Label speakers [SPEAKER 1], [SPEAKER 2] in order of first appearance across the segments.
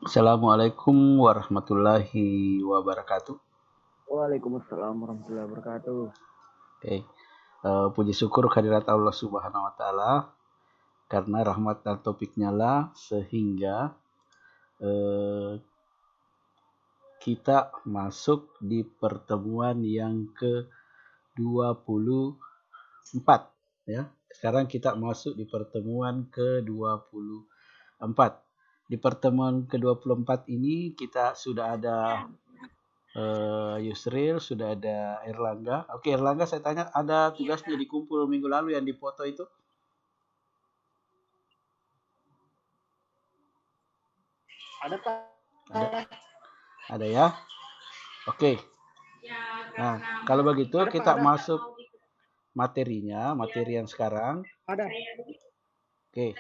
[SPEAKER 1] Assalamualaikum warahmatullahi wabarakatuh.
[SPEAKER 2] Waalaikumsalam warahmatullahi wabarakatuh.
[SPEAKER 1] Oke, puji syukur kehadirat Allah Subhanahu wa Ta'ala karena rahmat dan taufiknya lah sehingga eh, kita masuk di pertemuan yang ke-24 ya. Sekarang kita masuk di pertemuan ke-24. Di pertemuan ke-24 ini kita sudah ada Yusril, sudah ada Erlangga. Oke, Erlangga, saya tanya, ada tugasnya di kumpul minggu lalu yang dipoto itu?
[SPEAKER 2] Ada Pak?
[SPEAKER 1] Ada, ada ya. Oke. Nah, kalau begitu
[SPEAKER 2] Ada Pak,
[SPEAKER 1] kita
[SPEAKER 2] ada.
[SPEAKER 1] masuk materinya, materi yang sekarang.
[SPEAKER 2] Ada.
[SPEAKER 1] Oke.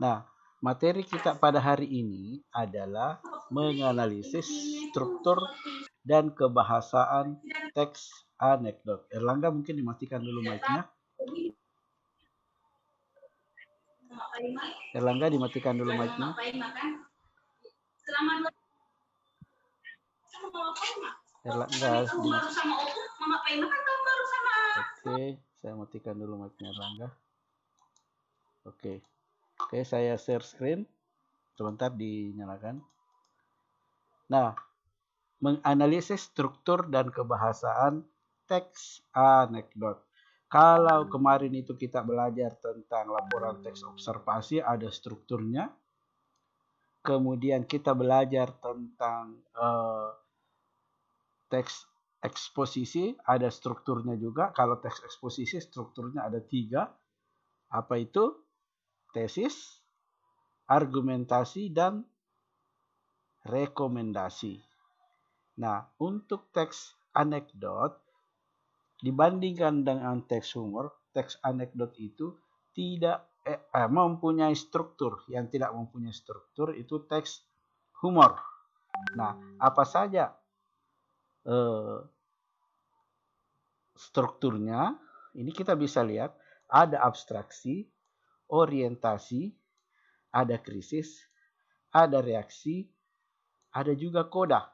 [SPEAKER 1] Nah, materi kita pada hari ini adalah menganalisis struktur dan kebahasaan teks anekdot. Erlangga mungkin dimatikan dulu mic-nya. Erlangga dimatikan dulu mic-nya. Erlangga dimatikan. Oke, saya matikan dulu mic-nya Erlangga. Oke, saya share screen. Sebentar dinyalakan. Nah, menganalisis struktur dan kebahasaan teks anekdot. Kalau kemarin itu kita belajar tentang laporan teks observasi, ada strukturnya. Kemudian kita belajar tentang teks eksposisi, ada strukturnya juga. Kalau teks eksposisi strukturnya ada 3. Apa itu? Tesis, argumentasi, dan rekomendasi. Nah, untuk teks anekdot, dibandingkan dengan teks humor, teks anekdot itu tidak mempunyai struktur. Yang tidak mempunyai struktur itu teks humor. Nah, apa saja strukturnya? Ini kita bisa lihat, ada abstraksi, orientasi, ada krisis, ada reaksi, ada juga koda.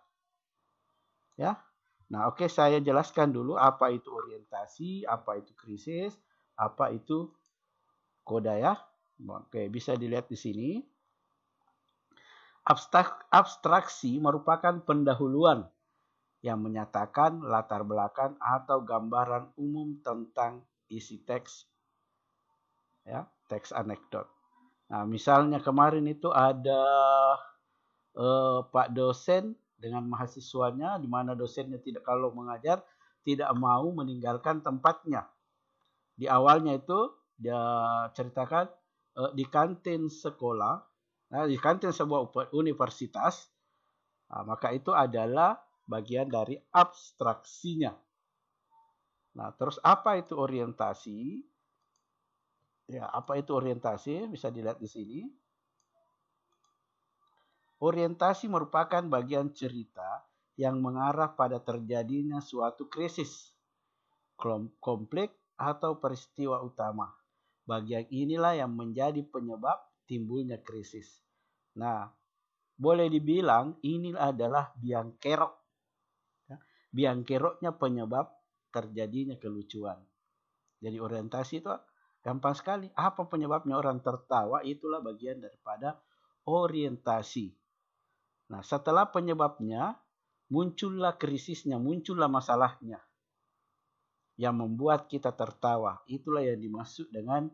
[SPEAKER 1] Ya. Nah, oke, saya jelaskan dulu apa itu orientasi, apa itu krisis, apa itu koda ya. Oke, bisa dilihat di sini. Abstraksi merupakan pendahuluan yang menyatakan latar belakang atau gambaran umum tentang isi teks, ya, teks anekdot. Nah, misalnya kemarin itu ada Pak dosen dengan mahasiswanya, di mana dosennya tidak, kalau mengajar tidak mau meninggalkan tempatnya. Di awalnya itu dia ceritakan di kantin sekolah, di kantin sebuah universitas, maka itu adalah bagian dari abstraksinya. Nah, terus apa itu orientasi? Ya, apa itu orientasi? Bisa dilihat di sini. Orientasi merupakan bagian cerita yang mengarah pada terjadinya suatu krisis, konflik, atau peristiwa utama. Bagian inilah yang menjadi penyebab timbulnya krisis. Nah, boleh dibilang ini adalah biang kerok. Biang keroknya penyebab terjadinya kelucuan. Jadi orientasi itu gampang sekali. Apa penyebabnya orang tertawa? Itulah bagian daripada orientasi. Nah, setelah penyebabnya, muncullah krisisnya, muncullah masalahnya yang membuat kita tertawa. Itulah yang dimaksud dengan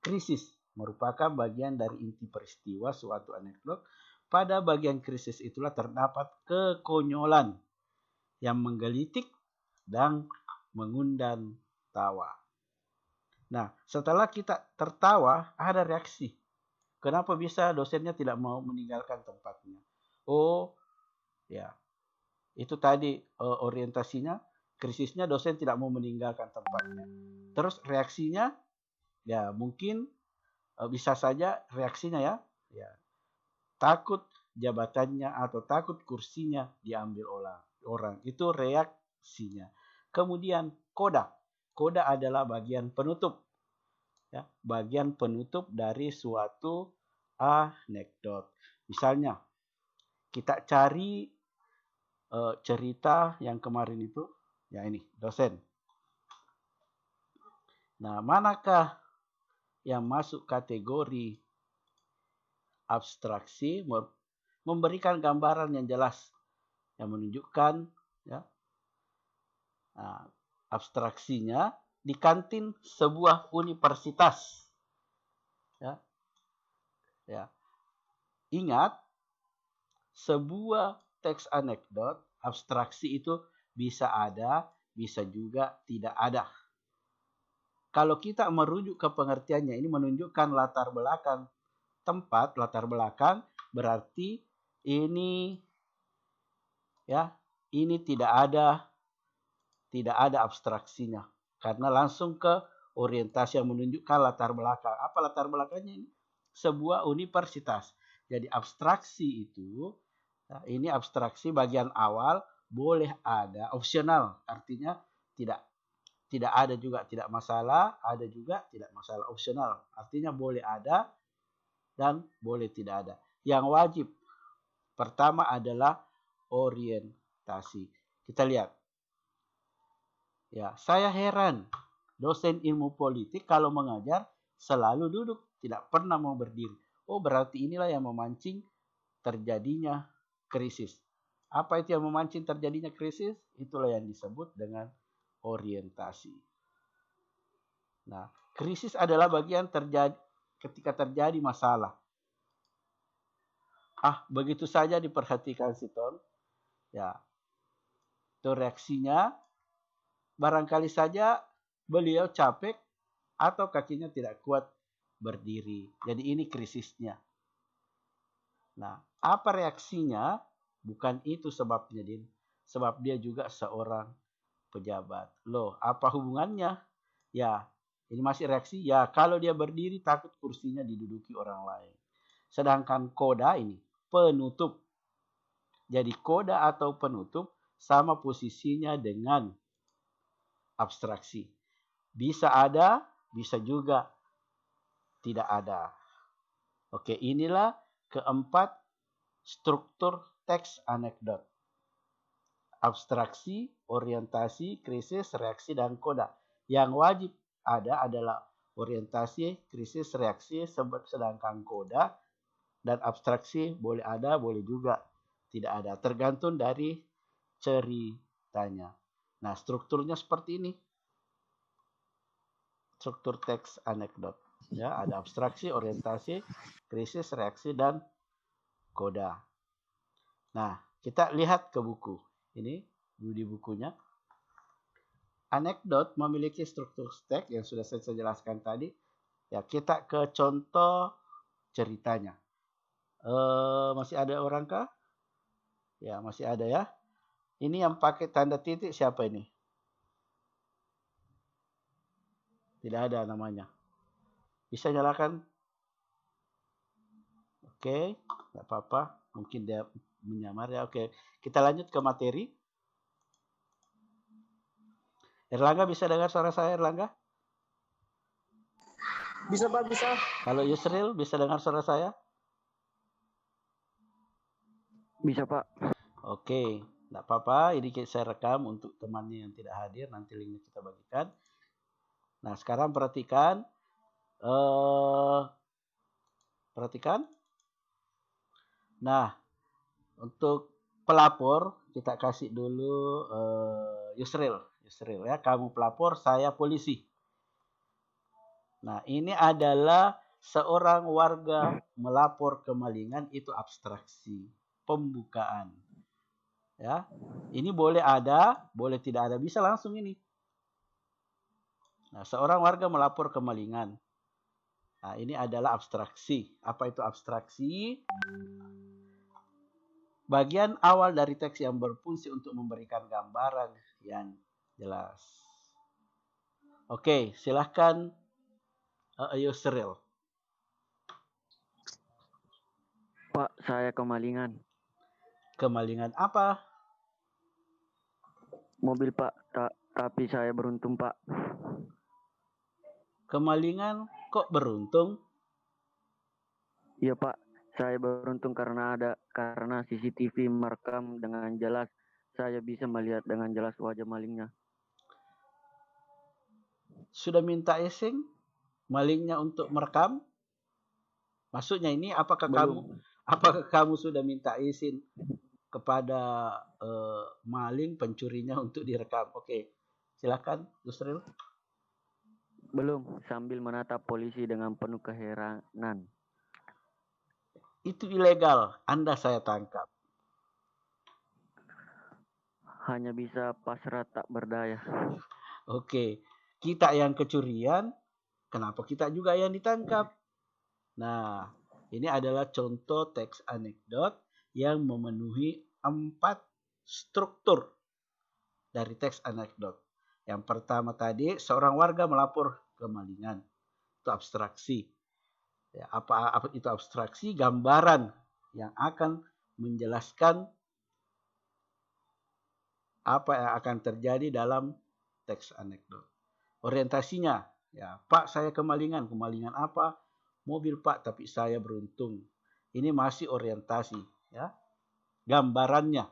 [SPEAKER 1] krisis. Merupakan bagian dari inti peristiwa suatu anekdot. Pada bagian krisis itulah terdapat kekonyolan yang menggelitik dan mengundang tawa. Nah, setelah kita tertawa, ada reaksi. Kenapa bisa dosennya tidak mau meninggalkan tempatnya? Oh, ya, itu tadi orientasinya, krisisnya dosen tidak mau meninggalkan tempatnya. Terus reaksinya, ya mungkin bisa saja reaksinya ya takut jabatannya atau takut kursinya diambil orang. Itu reaksinya. Kemudian koda. Koda adalah bagian penutup. Ya, bagian penutup dari suatu anekdot. Misalnya, Kita cari cerita yang kemarin itu. Ya ini, dosen. Nah, manakah yang masuk kategori abstraksi, memberikan gambaran yang jelas, yang menunjukkan ya, abstraksinya di kantin sebuah universitas. Ya. Ingat, sebuah teks anekdot, abstraksi itu bisa ada, bisa juga tidak ada. Kalau kita merujuk ke pengertiannya, ini menunjukkan latar belakang tempat, latar belakang, berarti ini ya, ini tidak ada abstraksinya, karena langsung ke orientasi yang menunjukkan latar belakang. Apa latar belakangnya ini? Sebuah universitas. Jadi abstraksi itu, ini abstraksi bagian awal boleh ada, opsional, artinya tidak ada juga tidak masalah, ada juga tidak masalah, opsional. Artinya boleh ada dan boleh tidak ada. Yang wajib pertama adalah orientasi. Kita lihat. Ya, saya heran dosen ilmu politik kalau mengajar selalu duduk, tidak pernah mau berdiri. Oh, berarti inilah yang memancing terjadinya krisis. Apa itu yang memancing terjadinya krisis? Itulah yang disebut dengan orientasi. Nah, krisis adalah bagian terjadi ketika terjadi masalah. Begitu saja diperhatikan si Ton. Ya, itu reaksinya. Barangkali saja beliau capek atau kakinya tidak kuat berdiri. Jadi ini krisisnya. Nah, apa reaksinya? Bukan itu sebabnya, Din. Sebab dia juga seorang pejabat. Loh, apa hubungannya? Ya, ini masih reaksi. Ya, kalau dia berdiri takut kursinya diduduki orang lain. Sedangkan koda ini penutup. Jadi koda atau penutup sama posisinya dengan abstraksi. Bisa ada, bisa juga tidak ada. Oke, inilah keempat struktur teks anekdot. Abstraksi, orientasi, krisis, reaksi, dan koda. Yang wajib ada adalah orientasi, krisis, reaksi, sedangkan koda dan abstraksi boleh ada, boleh juga tidak ada. Tergantung dari ceritanya. Nah, strukturnya seperti ini. Struktur teks anekdot. Ya, ada abstraksi, orientasi, krisis, reaksi, dan koda. Nah, kita lihat ke buku. Ini di bukunya. Anekdot memiliki struktur teks yang sudah saya jelaskan tadi. Ya, kita ke contoh ceritanya. Masih ada orang kah? Ya, masih ada ya. Ini yang pakai tanda titik siapa ini? Tidak ada namanya. Bisa nyalakan? Oke, tidak apa-apa. Mungkin dia menyamar ya. Oke, kita lanjut ke materi. Erlangga bisa dengar suara saya, Erlangga?
[SPEAKER 2] Bisa, Pak, bisa.
[SPEAKER 1] Kalau Yusril bisa dengar suara saya?
[SPEAKER 2] Bisa, Pak.
[SPEAKER 1] Oke, tidak apa-apa. Ini saya rekam untuk temannya yang tidak hadir. Nanti linknya kita bagikan. Nah, sekarang perhatikan. Perhatikan. Nah, untuk pelapor kita kasih dulu Yusril ya, kamu pelapor, saya polisi. Nah, ini adalah seorang warga melapor kemalingan, itu abstraksi, pembukaan. Ya, ini boleh ada, boleh tidak ada, bisa langsung ini. Nah, seorang warga melapor kemalingan. Nah, ini adalah abstraksi. Apa itu abstraksi? Bagian awal dari teks yang berfungsi untuk memberikan gambaran yang jelas. Oke, silahkan Yusril.
[SPEAKER 2] Pak, saya kemalingan.
[SPEAKER 1] Kemalingan apa?
[SPEAKER 2] Mobil, Pak. Tapi saya beruntung, Pak.
[SPEAKER 1] Kemalingan kok beruntung?
[SPEAKER 2] Iya, Pak. Saya beruntung karena CCTV merekam dengan jelas. Saya bisa melihat dengan jelas wajah malingnya.
[SPEAKER 1] Sudah minta izin malingnya untuk merekam? Maksudnya ini apakah
[SPEAKER 2] Belum.
[SPEAKER 1] kamu sudah minta izin kepada maling pencurinya untuk direkam? Oke, silakan, Yusril.
[SPEAKER 2] Belum, sambil menatap polisi dengan penuh keheranan.
[SPEAKER 1] Itu ilegal, Anda saya tangkap.
[SPEAKER 2] Hanya bisa pasrah tak berdaya.
[SPEAKER 1] Oke, kita yang kecurian, kenapa kita juga yang ditangkap? Nah, ini adalah contoh teks anekdot yang memenuhi 4 struktur dari teks anekdot. Yang pertama tadi, seorang warga melapor kemalingan. Itu abstraksi. Ya, apa itu abstraksi? Gambaran yang akan menjelaskan apa yang akan terjadi dalam teks anekdot. Orientasinya, ya, Pak saya kemalingan. Kemalingan apa? Mobil Pak, tapi saya beruntung. Ini masih orientasi, ya. Gambarannya.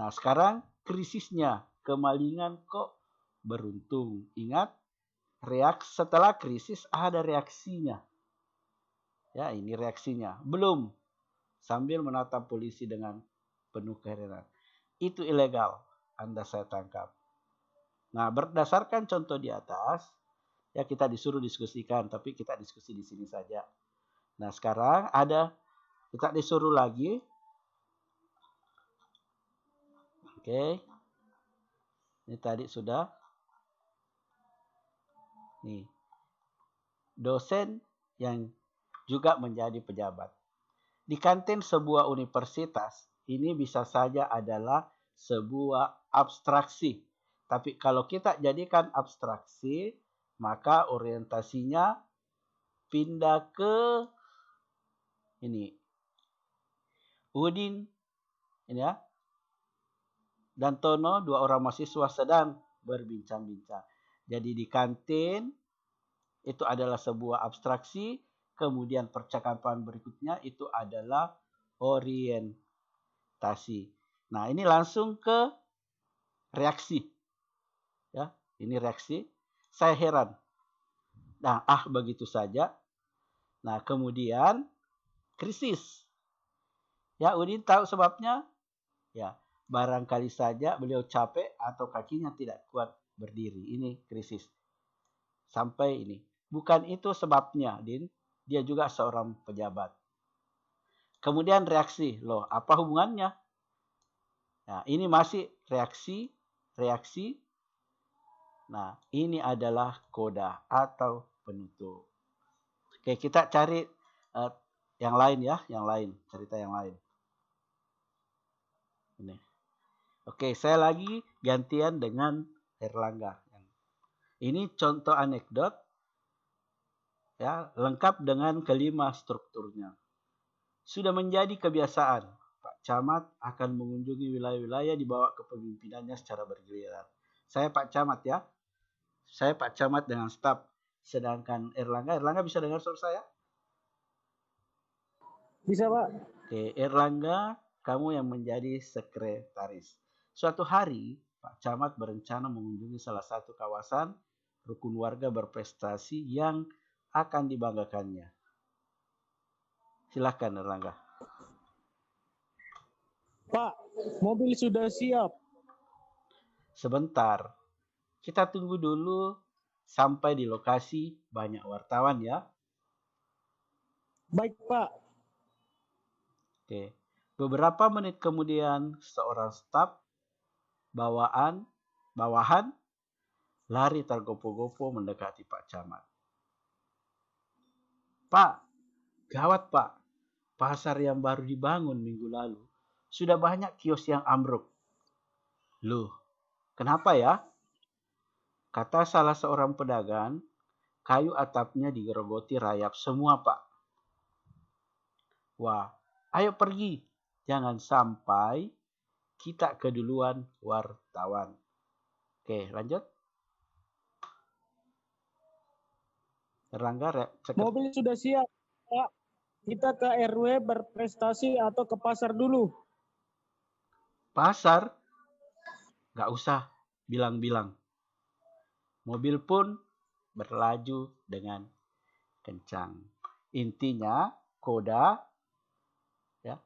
[SPEAKER 1] Nah, sekarang krisisnya. Kemalingan kok beruntung. Ingat, setelah krisis ada reaksinya. Ya, ini reaksinya. Belum. Sambil menatap polisi dengan penuh keheranan. Itu ilegal. Anda saya tangkap. Nah, berdasarkan contoh di atas, ya kita disuruh diskusikan, tapi kita diskusi di sini saja. Nah, sekarang kita disuruh lagi. Oke. Ini tadi sudah. Nih. Dosen yang juga menjadi pejabat. Di kantin sebuah universitas, ini bisa saja adalah sebuah abstraksi. Tapi kalau kita jadikan abstraksi, maka orientasinya pindah ke ini. Udin, ini ya, dan Tono, 2 orang mahasiswa sedang berbincang-bincang. Jadi di kantin itu adalah sebuah abstraksi, kemudian percakapan berikutnya itu adalah orientasi. Nah, ini langsung ke reaksi. Ya, ini reaksi. Saya heran. Nah, begitu saja. Nah, kemudian krisis. Ya, Udin tahu sebabnya? Ya, barangkali saja beliau capek atau kakinya tidak kuat berdiri. Ini krisis. Sampai ini. Bukan itu sebabnya, Din. Dia juga seorang pejabat. Kemudian reaksi. Loh, apa hubungannya? Nah, ini masih reaksi. Nah, ini adalah koda atau penutup. Oke, kita cari yang lain ya. Yang lain. Cerita yang lain. Ini. Oke, saya lagi gantian dengan Erlangga. Ini contoh anekdot ya, lengkap dengan kelima strukturnya. Sudah menjadi kebiasaan, Pak Camat akan mengunjungi wilayah-wilayah dibawa kepemimpinannya secara bergiliran. Saya Pak Camat ya. Saya Pak Camat dengan staf. Sedangkan Erlangga bisa dengar suara saya?
[SPEAKER 2] Bisa, Pak.
[SPEAKER 1] Oke, Erlangga, kamu yang menjadi sekretaris. Suatu hari, Pak Camat berencana mengunjungi salah satu kawasan rukun warga berprestasi yang akan dibanggakannya. Silakan Erlangga.
[SPEAKER 3] Pak, mobil sudah siap.
[SPEAKER 1] Sebentar, kita tunggu dulu sampai di lokasi banyak wartawan ya.
[SPEAKER 3] Baik, Pak.
[SPEAKER 1] Oke, beberapa menit kemudian seorang staf bawahan lari tergopoh-gopoh mendekati Pak Camat. Pak, gawat Pak, pasar yang baru dibangun minggu lalu sudah banyak kios yang ambruk. Loh, kenapa ya? Kata salah seorang pedagang, kayu atapnya digerogoti rayap semua Pak. Wah, ayo pergi, jangan sampai kita keduluan wartawan. Oke, lanjut. Erlangga,
[SPEAKER 3] Mobil sudah siap, Pak. Kita ke RW berprestasi atau ke pasar dulu?
[SPEAKER 1] Pasar, nggak usah bilang-bilang. Mobil pun berlaju dengan kencang. Intinya, koda, ya,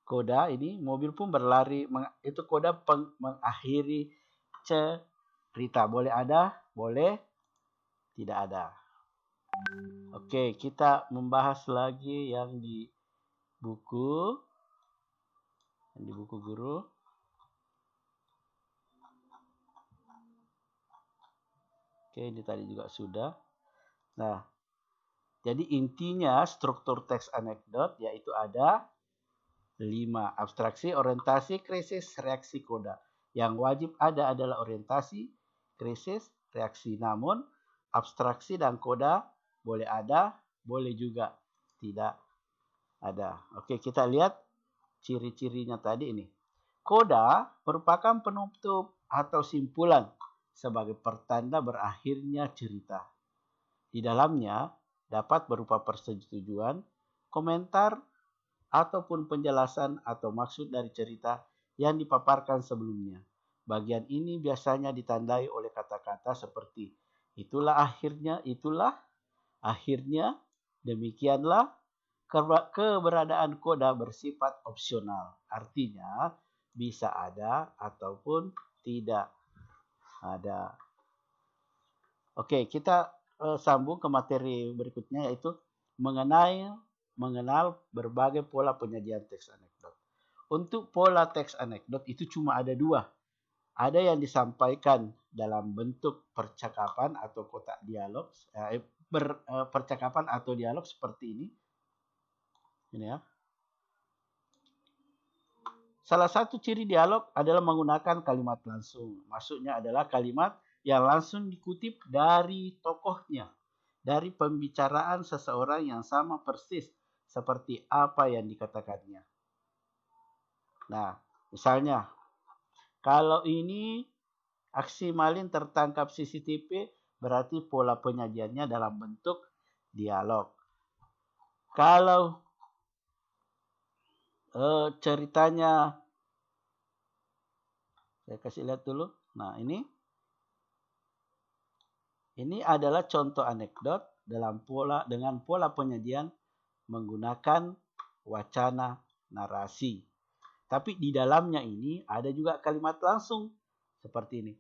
[SPEAKER 1] koda ini mobil pun berlari, itu koda mengakhiri cerita. Boleh ada, boleh tidak ada. Oke, kita membahas lagi yang di buku guru. Oke, ini tadi juga sudah. Nah, jadi intinya struktur teks anekdot yaitu ada 5. Abstraksi, orientasi, krisis, reaksi, koda. Yang wajib ada adalah orientasi, krisis, reaksi. Namun, abstraksi dan koda boleh ada, boleh juga tidak ada. Oke, kita lihat ciri-cirinya tadi ini. Koda merupakan penutup atau simpulan sebagai pertanda berakhirnya cerita. Di dalamnya dapat berupa persetujuan, komentar, ataupun penjelasan atau maksud dari cerita yang dipaparkan sebelumnya. Bagian ini biasanya ditandai oleh kata-kata seperti itulah akhirnya, demikianlah. Keberadaan koda bersifat opsional. Artinya bisa ada ataupun tidak ada. Oke, kita sambung ke materi berikutnya yaitu mengenal berbagai pola penyajian teks anekdot. Untuk pola teks anekdot itu cuma ada 2. Ada yang disampaikan dalam bentuk percakapan atau kotak dialog, percakapan atau dialog seperti ini. Ini ya. Salah satu ciri dialog adalah menggunakan kalimat langsung. Maksudnya adalah kalimat yang langsung dikutip dari tokohnya, dari pembicaraan seseorang yang sama persis seperti apa yang dikatakannya. Nah, misalnya, kalau ini aksi maling tertangkap CCTV, berarti pola penyajiannya dalam bentuk dialog. Kalau ceritanya, saya kasih lihat dulu. Nah, ini adalah contoh anekdot dengan pola penyajian menggunakan wacana narasi. Tapi di dalamnya ini ada juga kalimat langsung seperti ini.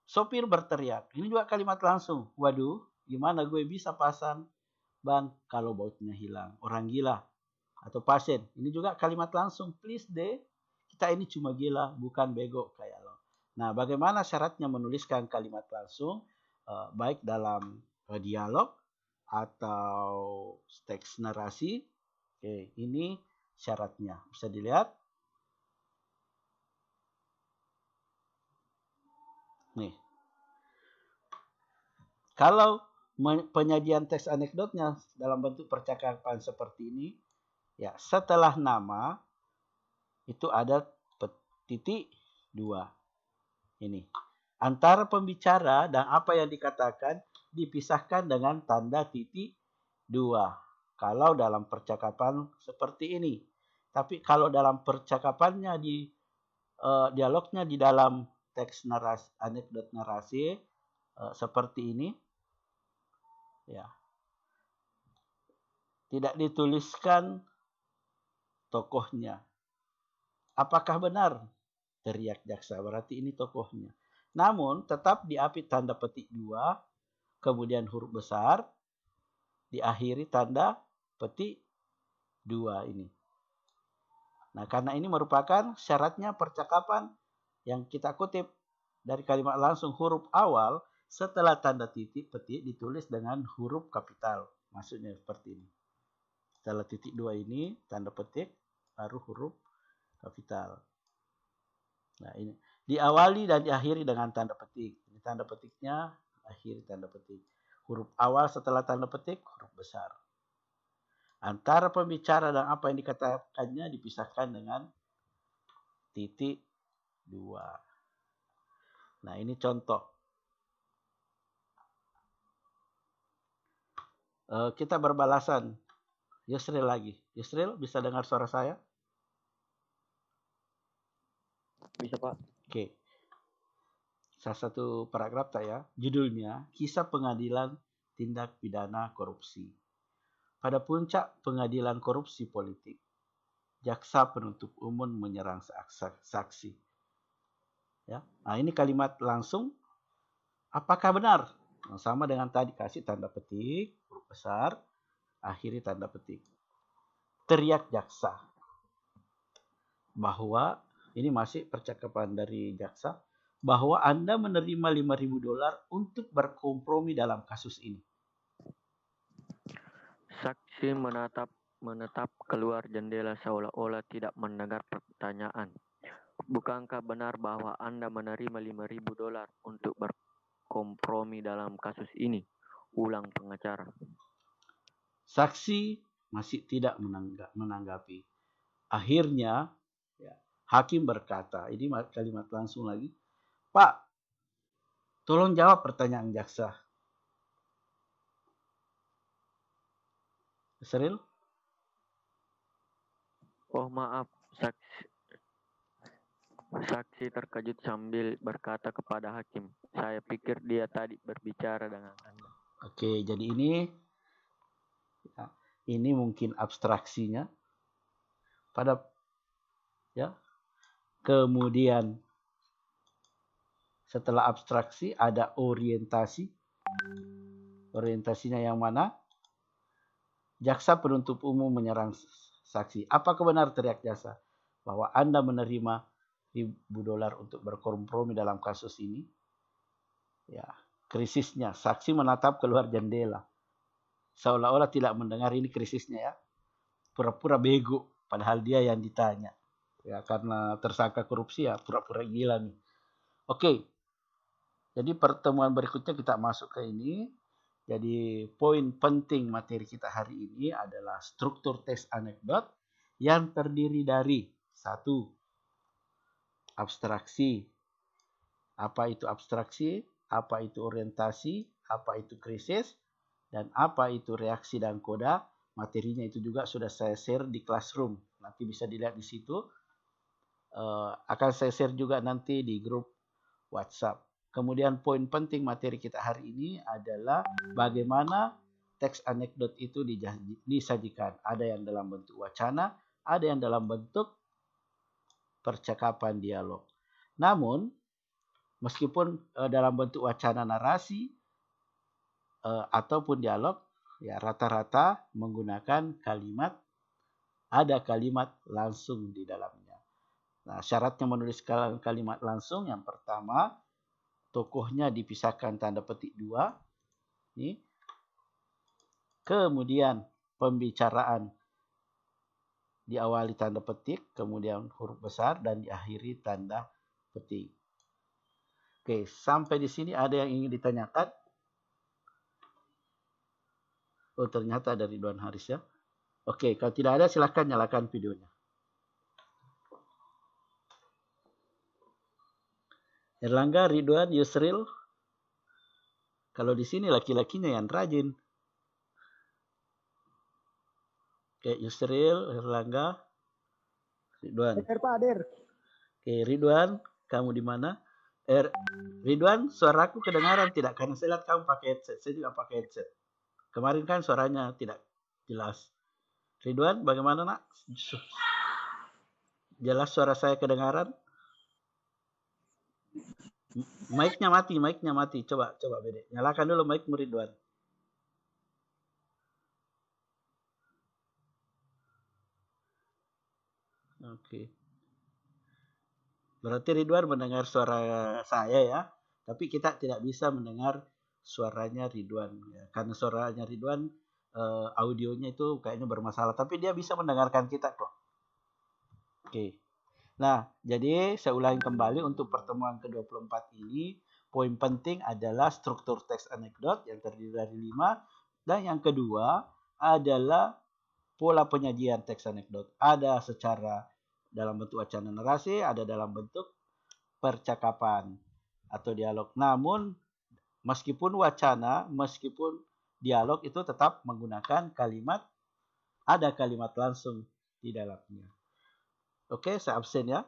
[SPEAKER 1] Sopir berteriak. Ini juga kalimat langsung. Waduh, gimana gue bisa pasang ban kalau bautnya hilang? Orang gila atau pasien. Ini juga kalimat langsung. Please deh, kita ini cuma gila, bukan bego kayak lo. Nah, bagaimana syaratnya menuliskan kalimat langsung? Baik dalam dialog atau teks narasi. Oke, ini syaratnya. Bisa dilihat. Nih. Kalau penyajian teks anekdotnya dalam bentuk percakapan seperti ini, ya setelah nama itu ada titik 2. Ini. Antara pembicara dan apa yang dikatakan dipisahkan dengan tanda titik 2. Kalau dalam percakapan seperti ini. Tapi kalau dalam percakapannya dialognya di dalam teks narasi, anekdot narasi seperti ini, ya, tidak dituliskan tokohnya. Apakah benar? Teriak jaksa, berarti ini tokohnya. Namun tetap diapit tanda petik 2, kemudian huruf besar, diakhiri tanda petik 2 ini. Nah, karena ini merupakan syaratnya percakapan yang kita kutip dari kalimat langsung, huruf awal setelah tanda titik petik ditulis dengan huruf kapital. Maksudnya seperti ini. Setelah titik 2 ini tanda petik baru huruf kapital. Nah, ini diawali dan diakhiri dengan tanda petik. Ini tanda petiknya, akhiri tanda petik. Huruf awal setelah tanda petik huruf besar. Antara pembicara dan apa yang dikatakannya dipisahkan dengan titik 2. Nah, ini contoh. Kita berbalasan. Yusril lagi. Yusril, bisa dengar suara saya?
[SPEAKER 2] Bisa, Pak.
[SPEAKER 1] Oke. Salah satu paragraf ya. Judulnya, Kisah Pengadilan Tindak Pidana Korupsi. Pada puncak pengadilan korupsi politik, jaksa penuntut umum menyerang saksi. Ya. Nah, ini kalimat langsung. Apakah benar? Nah, sama dengan tadi, kasih tanda petik, huruf besar, akhiri tanda petik. Teriak jaksa bahwa, ini masih percakapan dari jaksa, bahwa Anda menerima $5.000 untuk berkompromi dalam kasus ini.
[SPEAKER 2] Saksi menetap keluar jendela seolah-olah tidak mendengar pertanyaan. Bukankah benar bahwa Anda menerima $5.000 untuk berkompromi dalam kasus ini? Ulang pengacara.
[SPEAKER 1] Saksi masih tidak menanggapi. Akhirnya, ya, hakim berkata, ini kalimat langsung lagi, Pak, tolong jawab pertanyaan jaksa. Yusril?
[SPEAKER 2] Oh maaf, saksi terkejut sambil berkata kepada hakim, saya pikir dia tadi berbicara dengan Anda.
[SPEAKER 1] Oke, jadi ini mungkin abstraksinya. Kemudian setelah abstraksi ada orientasi. Orientasinya yang mana? Jaksa penuntut umum menyerang saksi. Apakah benar, teriak jaksa, bahwa Anda menerima $1.000 untuk berkompromi dalam kasus ini? Ya, krisisnya. Saksi menatap keluar jendela, seolah-olah tidak mendengar. Ini krisisnya ya. Pura-pura bego, padahal dia yang ditanya. Ya, karena tersangka korupsi ya pura-pura gila nih. Oke. Jadi pertemuan berikutnya kita masuk ke ini. Jadi poin penting materi kita hari ini adalah struktur teks anekdot yang terdiri dari 1. Abstraksi. Apa itu abstraksi? Apa itu orientasi? Apa itu krisis? Dan apa itu reaksi dan koda? Materinya itu juga sudah saya share di Classroom. Nanti bisa dilihat di situ. Akan saya share juga nanti di grup WhatsApp. Kemudian poin penting materi kita hari ini adalah bagaimana teks anekdot itu disajikan. Ada yang dalam bentuk wacana, ada yang dalam bentuk percakapan dialog. Namun, meskipun dalam bentuk wacana narasi ataupun dialog, ya rata-rata menggunakan kalimat, ada kalimat langsung di dalamnya. Nah, syaratnya menulis kalimat langsung, yang pertama, tokohnya dipisahkan tanda petik 2. Nih. Kemudian pembicaraan diawali tanda petik, kemudian huruf besar, dan diakhiri tanda petik. Oke, sampai di sini ada yang ingin ditanyakan? Oh, ternyata ada Ridwan Haris ya. Oke, kalau tidak ada silakan nyalakan videonya. Erlangga, Ridwan, Yusril. Kalau di sini laki-lakinya yang rajin. Oke, Yusril, Erlangga, Ridwan. Oke, Ridwan, kamu di mana? Ridwan, suaraku kedengaran tidak? Karena saya lihat kamu pakai headset. Saya juga pakai headset. Kemarin kan suaranya tidak jelas. Ridwan, bagaimana nak? Jelas suara saya kedengaran? Mic-nya mati. Coba Bede. Nyalakan dulu mic Ridwan. Oke. Berarti Ridwan mendengar suara saya ya. Tapi kita tidak bisa mendengar suaranya Ridwan. Ya. Karena suaranya Ridwan audionya itu kayaknya bermasalah. Tapi dia bisa mendengarkan kita kok. Oke. Nah, jadi saya ulangi kembali untuk pertemuan ke-24 ini. Poin penting adalah struktur teks anekdot yang terdiri dari 5. Dan yang kedua adalah pola penyajian teks anekdot. Ada secara dalam bentuk wacana narasi, ada dalam bentuk percakapan atau dialog. Namun, meskipun wacana, meskipun dialog itu tetap menggunakan kalimat ada kalimat langsung di dalamnya. Oke, saya absen ya.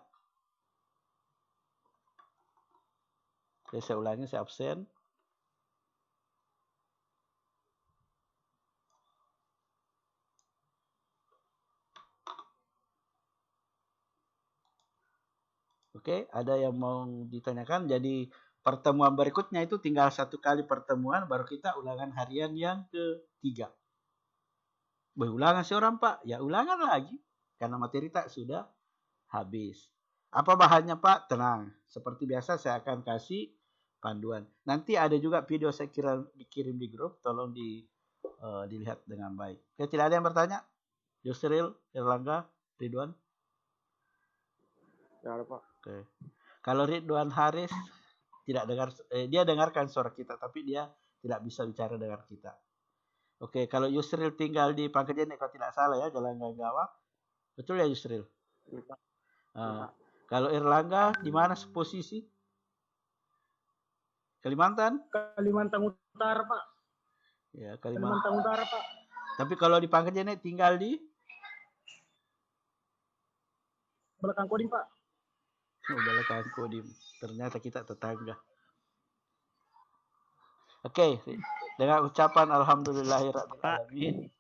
[SPEAKER 1] Oke, saya ulangi, saya absen. Oke, ada yang mau ditanyakan? Jadi pertemuan berikutnya itu tinggal 1 kali pertemuan, baru kita ulangan harian yang ketiga. Ulangan seorang Pak? Ya ulangan lagi, karena materi tak sudah habis. Apa bahannya Pak? Tenang, seperti biasa saya akan kasih panduan. Nanti ada juga video saya kira dikirim di grup, tolong dilihat dengan baik. Oke, tidak ada yang bertanya? Yusril, Erlangga, Ridwan?
[SPEAKER 2] Ya, Pak.
[SPEAKER 1] Oke. Kalau Ridwan Haris tidak dengar, dia dengarkan suara kita, tapi dia tidak bisa bicara dengan kita. Oke, kalau Yusril tinggal di Pangkajene, kalau tidak salah ya, Jalan Ganggawa. Betul ya Yusril? Kalau Erlangga di mana posisi? Kalimantan?
[SPEAKER 3] Kalimantan Utara, Pak.
[SPEAKER 1] Ya,
[SPEAKER 3] Kalimantan Utara, Pak.
[SPEAKER 1] Tapi kalau di Pangkajene tinggal di
[SPEAKER 3] Belakang Kodim, Pak.
[SPEAKER 1] Belakang Kodim. Ternyata kita tetangga. Oke, dengan ucapan alhamdulillahirabbil alamin.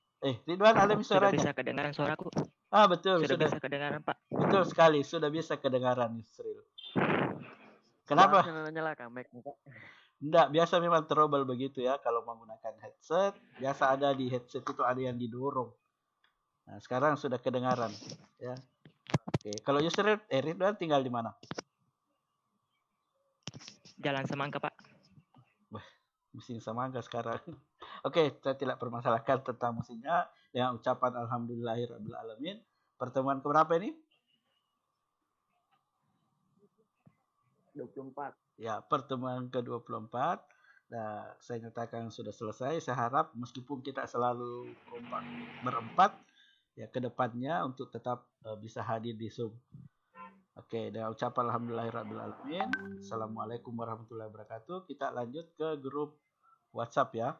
[SPEAKER 1] Ridwan, ada suaranya?
[SPEAKER 2] Sudah bisa kedengaran suaraku?
[SPEAKER 1] Betul.
[SPEAKER 2] Sudah bisa kedengaran, Pak.
[SPEAKER 1] Betul sekali, sudah bisa kedengaran, Yusril. Kenapa?
[SPEAKER 2] Nyalakan mic, Pak.
[SPEAKER 1] Enggak, biasa memang trouble begitu ya kalau menggunakan headset. Biasa ada di headset itu ada yang didorong. Nah, sekarang sudah kedengaran ya. Oke, kalau Yusril, Ridwan tinggal di mana?
[SPEAKER 2] Jalan Semangka, Pak.
[SPEAKER 1] Mesin Semangka sekarang. Oke, saya tidak permasalahkan tentang mesinnya dengan ucapan alhamdulillahirabbil alamin. Pertemuan keberapa ini?
[SPEAKER 2] 24.
[SPEAKER 1] Ya, pertemuan ke-24. Nah, saya nyatakan sudah selesai. Saya harap meskipun kita selalu kompak berempat, ya kedepannya untuk tetap bisa hadir di Zoom. Oke, dengan ucapan alhamdulillahirabbil alamin. Assalamualaikum warahmatullahi wabarakatuh. Kita lanjut ke grup WhatsApp ya.